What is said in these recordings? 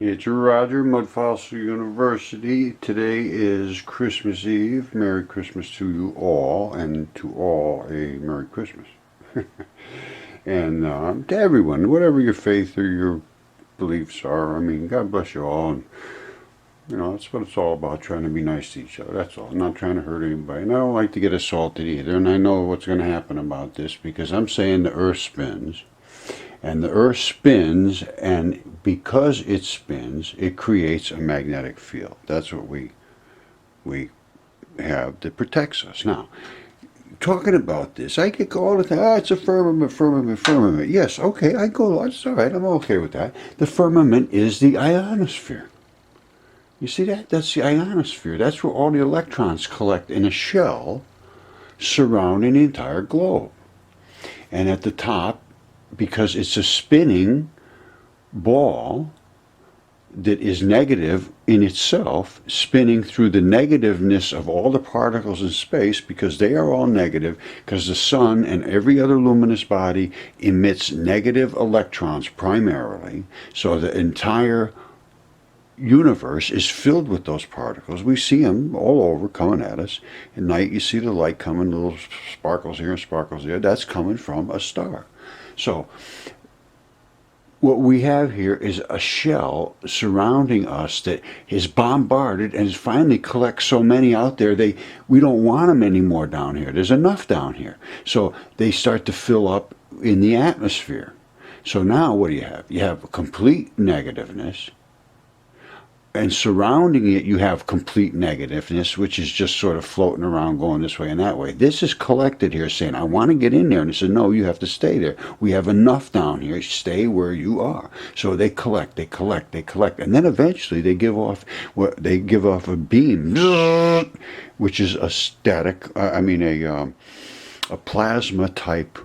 It's Roger, Mudfossil University. Today is Christmas Eve. Merry Christmas to you all, and to all a Merry Christmas. And to everyone, whatever your faith or your beliefs are, I mean, God bless you all. And, that's what it's all about, trying to be nice to each other. That's all. I'm not trying to hurt anybody. And I don't like to get assaulted either. And I know what's going to happen about this because I'm saying the earth spins. And the earth spins, and because it spins, it creates a magnetic field. That's what we have that protects us. Now, talking about this, I get all the time, it's a firmament, firmament, firmament. Yes, okay, I go, that's all right, I'm okay with that. The firmament is the ionosphere. You see that? That's the ionosphere. That's where all the electrons collect in a shell surrounding the entire globe. And at the top, because it's a spinning ball that is negative in itself, spinning through the negativeness of all the particles in space, because they are all negative, because the sun and every other luminous body emits negative electrons primarily, so the entire universe is filled with those particles. We see them all over coming at us. At night you see the light coming, little sparkles here and sparkles there. That's coming from a star. So what we have here is a shell surrounding us that is bombarded and finally collects so many out there, we don't want them anymore down here. There's enough down here. So they start to fill up in the atmosphere. So now what do you have? You have complete negativeness. And surrounding it, you have complete negativeness, which is just sort of floating around going this way and that way. This is collected here saying, I want to get in there. And it says, no, you have to stay there. We have enough down here. Stay where you are. So they collect, they collect, they collect. And then eventually they give off a beam, which is a static, a plasma type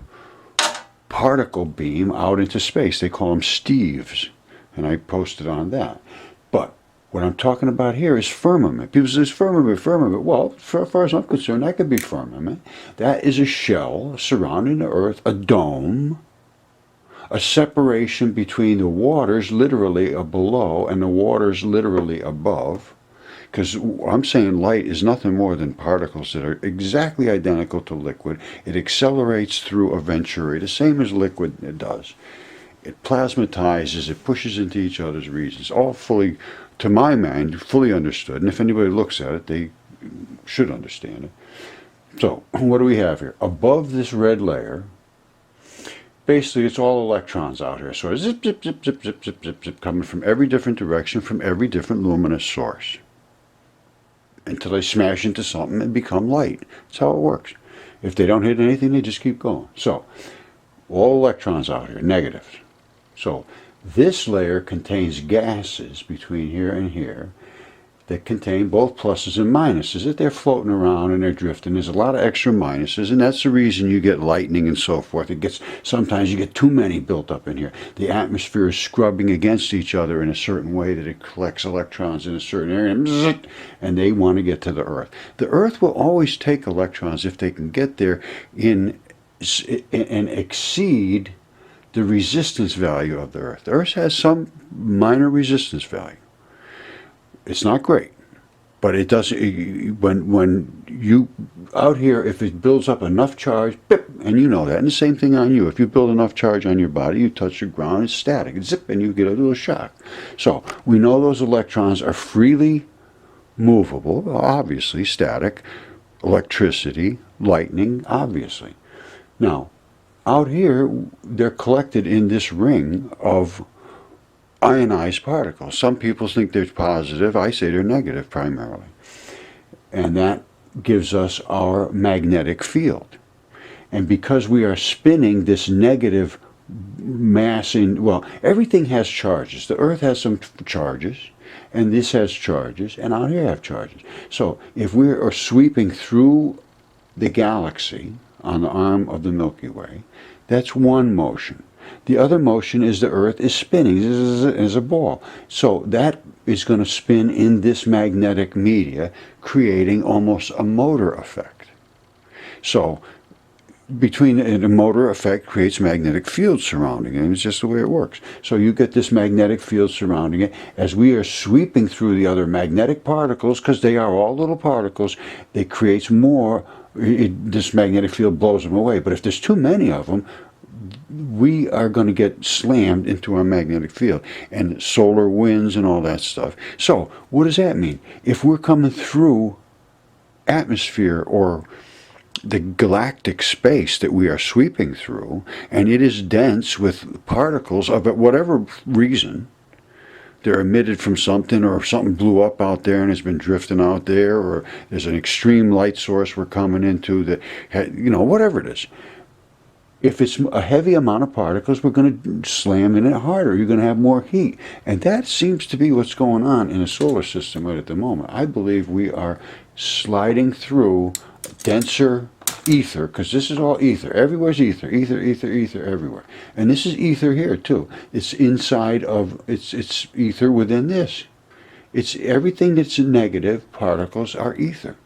particle beam out into space. They call them Steves. And I posted on that. But what I'm talking about here is firmament. People say, firmament, firmament. Well, as far as I'm concerned, that could be firmament. That is a shell surrounding the earth, a dome, a separation between the waters literally below and the waters literally above. Because I'm saying light is nothing more than particles that are exactly identical to liquid. It accelerates through a venturi, the same as liquid does. It plasmatizes, it pushes into each other's regions, all fully, to my mind, fully understood. And if anybody looks at it, they should understand it. So, what do we have here? Above this red layer, basically it's all electrons out here. So zip, zip, zip, zip, zip, zip, zip, zip, coming from every different direction, from every different luminous source. Until they smash into something and become light. That's how it works. If they don't hit anything, they just keep going. So, all electrons out here, negative. So this layer contains gases between here and here that contain both pluses and minuses, that they're floating around and they're drifting. There's a lot of extra minuses, and that's the reason you get lightning and so forth. Sometimes you get too many built up in here. The atmosphere is scrubbing against each other in a certain way that it collects electrons in a certain area, and they want to get to the Earth. The Earth will always take electrons if they can get there and exceed the resistance value of the Earth. The Earth has some minor resistance value. It's not great, but it doesn't. When you out here, if it builds up enough charge, bip, and you know that, and the same thing on you. If you build enough charge on your body, you touch the ground, it's static, zip, and you get a little shock. So we know those electrons are freely movable, obviously static, electricity, lightning, obviously. Now, out here, they're collected in this ring of ionized particles. Some people think they're positive. I say they're negative primarily. And that gives us our magnetic field. And because we are spinning this negative mass everything has charges. The Earth has some charges, and this has charges, and out here have charges. So if we are sweeping through the galaxy on the arm of the Milky Way, that's one motion. The other motion is the Earth is spinning as a ball. So that is going to spin in this magnetic media, creating almost a motor effect. So between the motor effect creates magnetic field surrounding it, and it's just the way it works. So you get this magnetic field surrounding it. As we are sweeping through the other magnetic particles, because they are all little particles, it creates more. This magnetic field blows them away. But if there's too many of them, we are going to get slammed into our magnetic field, and solar winds and all that stuff. So what does that mean? If we're coming through atmosphere or the galactic space that we are sweeping through, and it is dense with particles of whatever reason, they're emitted from something, or something blew up out there and has been drifting out there, or there's an extreme light source we're coming into that, whatever it is. If it's a heavy amount of particles, we're going to slam in it harder. You're going to have more heat. And that seems to be what's going on in the solar system right at the moment. I believe we are sliding through denser ether, because this is all ether. Everywhere's ether, ether, ether, ether, everywhere. And this is ether here too. It's inside of, it's ether within this. It's everything that's negative particles are ether.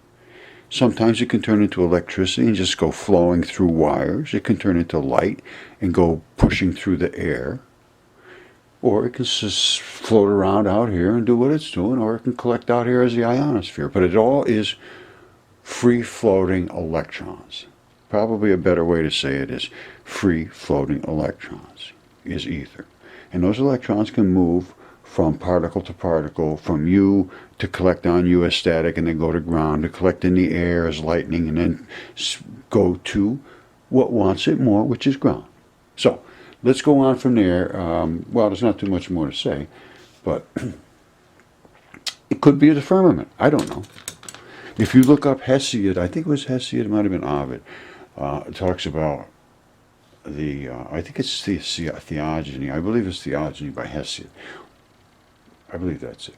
Sometimes it can turn into electricity and just go flowing through wires. It can turn into light and go pushing through the air. Or it can just float around out here and do what it's doing, or it can collect out here as the ionosphere. But it all is free-floating electrons. Probably a better way to say it is free-floating electrons is ether. And those electrons can move from particle to particle, from you to collect on you as static, and then go to ground, to collect in the air as lightning, and then go to what wants it more, which is ground. So let's go on from there. Well, there's not too much more to say, but it could be the firmament. I don't know. If you look up Hesiod, I think it was Hesiod, it might have been Ovid, it talks about I think it's the Theogony. I believe it's Theogony by Hesiod. I believe that's it.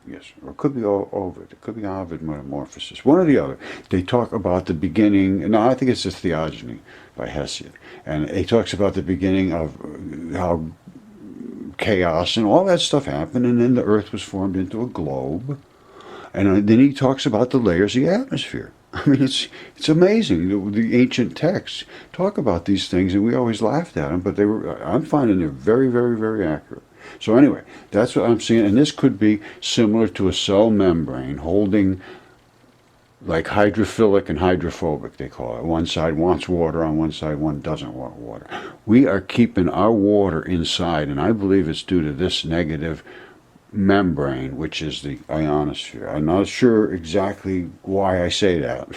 Yes, or it could be Ovid. It could be Ovid Metamorphosis. One or the other. They talk about the beginning. No, I think it's the Theogony by Hesiod. And he talks about the beginning of how chaos and all that stuff happened, and then the Earth was formed into a globe. And then he talks about the layers of the atmosphere. I mean, it's amazing. The ancient texts talk about these things, and we always laughed at them, but I'm finding they're very, very, very accurate. So anyway, that's what I'm seeing, and this could be similar to a cell membrane holding, like hydrophilic and hydrophobic, they call it. One side wants water, on one side one doesn't want water. We are keeping our water inside, and I believe it's due to this negative membrane, which is the ionosphere. I'm not sure exactly why I say that,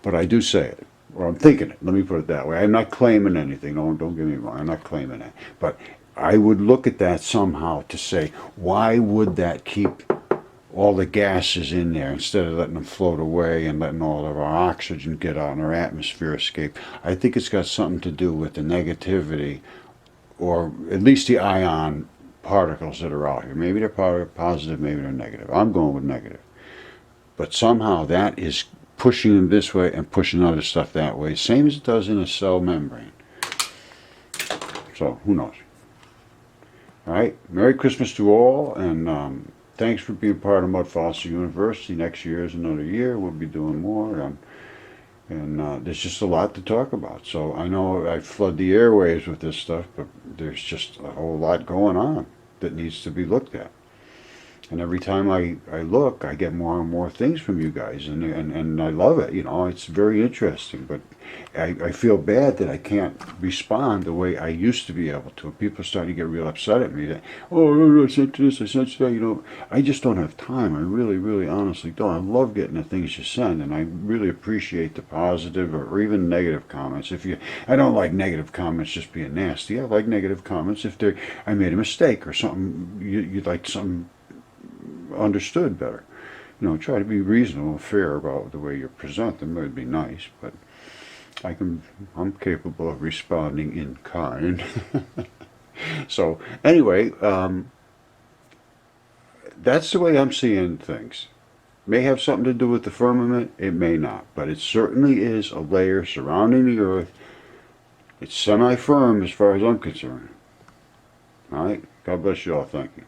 but I do say it, or I'm thinking it. Let me put it that way. I'm not claiming anything. Don't get me wrong. I'm not claiming it, but I would look at that somehow to say, why would that keep all the gases in there instead of letting them float away and letting all of our oxygen get out and our atmosphere escape? I think it's got something to do with the negativity, or at least the ion particles that are out here. Maybe they're positive, maybe they're negative. I'm going with negative. But somehow that is pushing them this way and pushing other stuff that way, same as it does in a cell membrane. So, who knows? All right, Merry Christmas to all, and thanks for being part of Mudfossil University. Next year is another year. We'll be doing more, and there's just a lot to talk about. So I know I flood the airwaves with this stuff, but there's just a whole lot going on that needs to be looked at. And every time I look, I get more and more things from you guys, and I love it. It's very interesting. But I feel bad that I can't respond the way I used to be able to. People start to get real upset at me that, oh, I sent this, I sent that. I just don't have time. I really, really, honestly don't. I love getting the things you send, and I really appreciate the positive or even negative comments. I don't like negative comments just being nasty. I like negative comments if I made a mistake or something. You'd like something understood better. Try to be reasonable and fair about the way you present them. It would be nice, but I'm capable of responding in kind. So anyway, that's the way I'm seeing things. May have something to do with the firmament, it may not, but it certainly is a layer surrounding the Earth. It's semi-firm as far as I'm concerned. All right, God bless you all. Thank you.